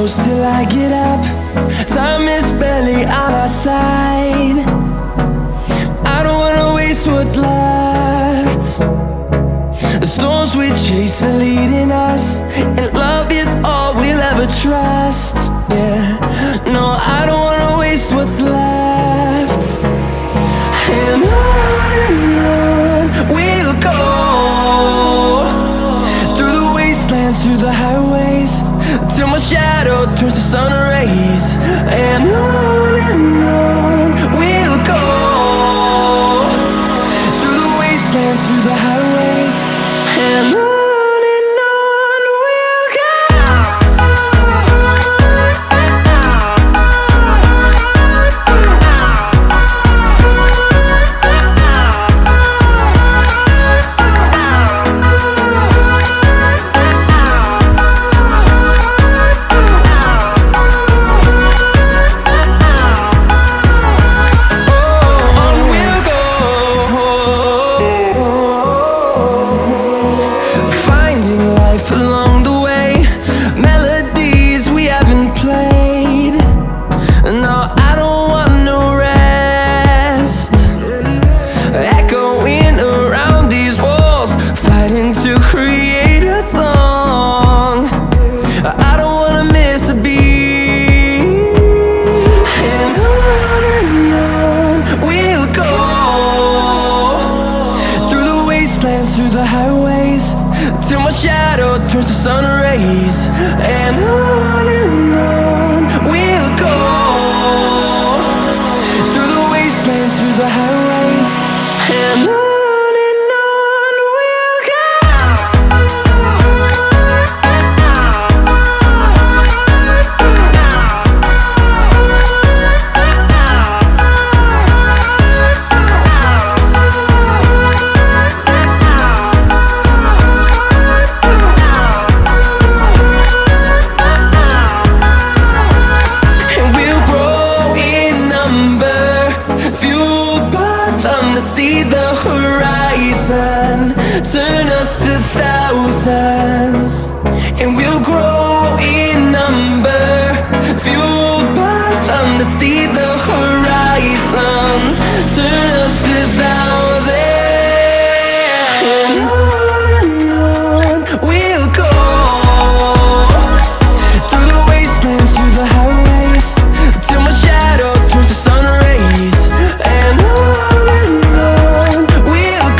close till I get up. Time is barely on our side. I don't wanna waste what's left. The storms we chase are leading us, and love is all we'll ever trust. Yeah, no, I don't wanna waste what's left. And on we'll go, through the wastelands, through the highways, till my shadow turns to sun rays. And on we'll go, through the wastelands, through the highways, and on. Along the way, melodies we haven't played. No, I don't want no rest. Echoing around these walls, fighting to create a song. I don't wanna miss a beat. And on we'll go, through the wastelands, through the highways, till my shadow turns to sun rays. And on we'll go, through the wastelands, through the highways, and on we'll go. See the horizon turn us to thousands, and we'll grow in number, fueled by them to see the horizon turn us to thousands. And on we'll go, through the wastelands, through the highways, till my shadow turns to sun rays. And on we'll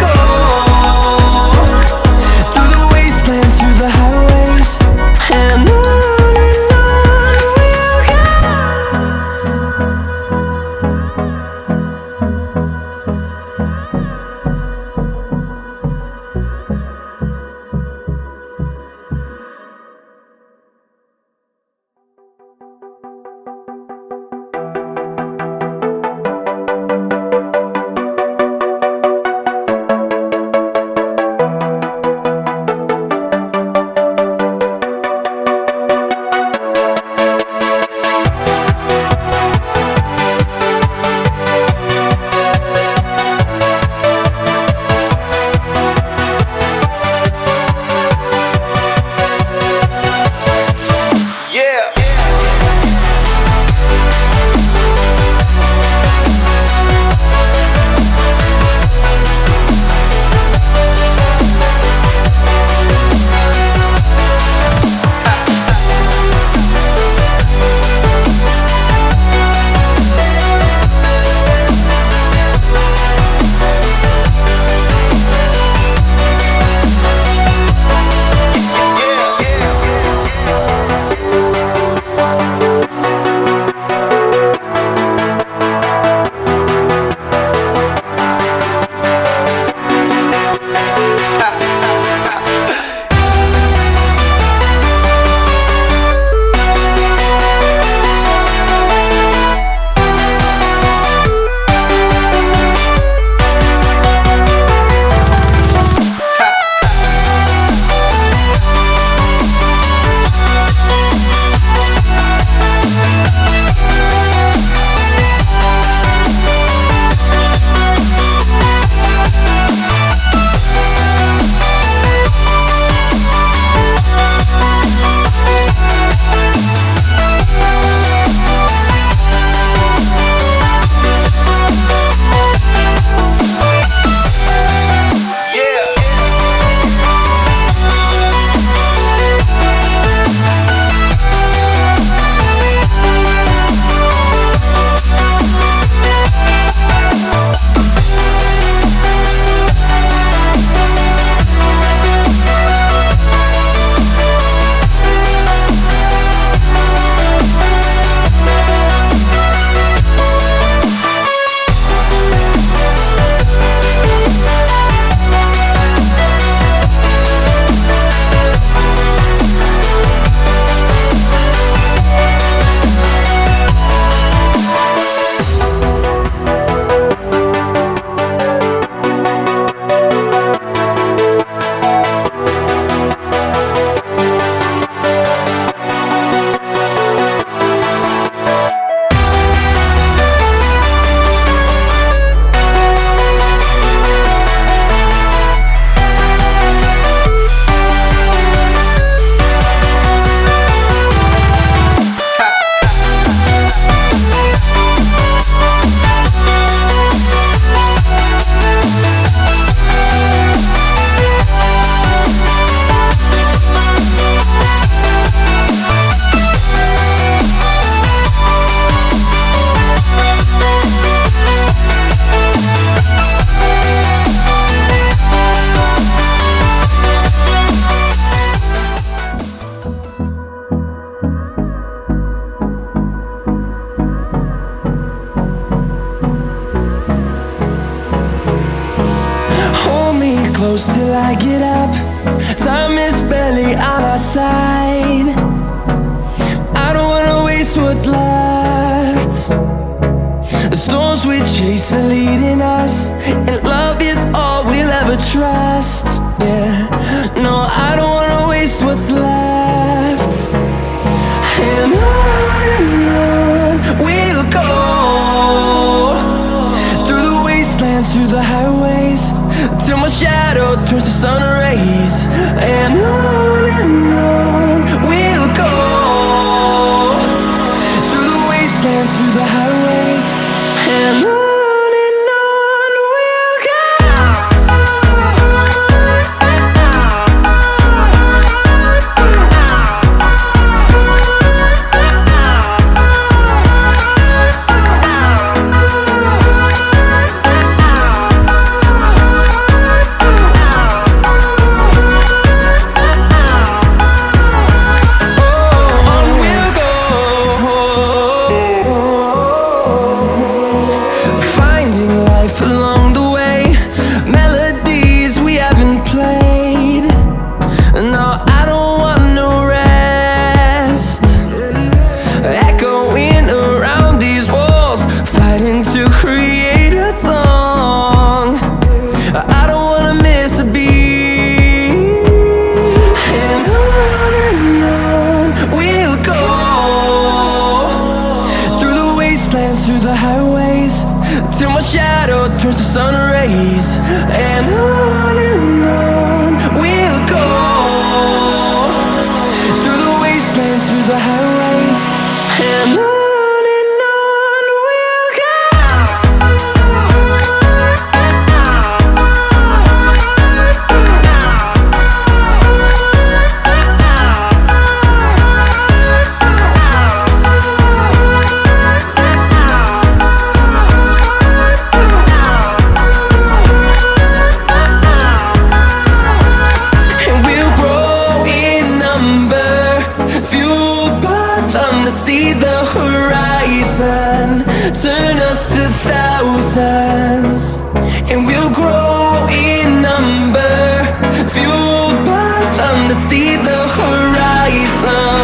close till I get up. Time is barely on our side. I don't wanna waste what's left. The storms we chase are leading us, and love is all we'll ever trust. Yeah, no, I don't wanna waste what's left. And on we'll go, through the wastelands, through the highways, till my shadow turns to sun rays. And on we'll go, through the wastelands, through the highways, and on. Through the highways, till my shadow turns to sun rays. And on we'll go, through the wastelands, through the highways, and on. See the horizon turn us to thousands, and we'll grow in number, fueled by them to see the horizon.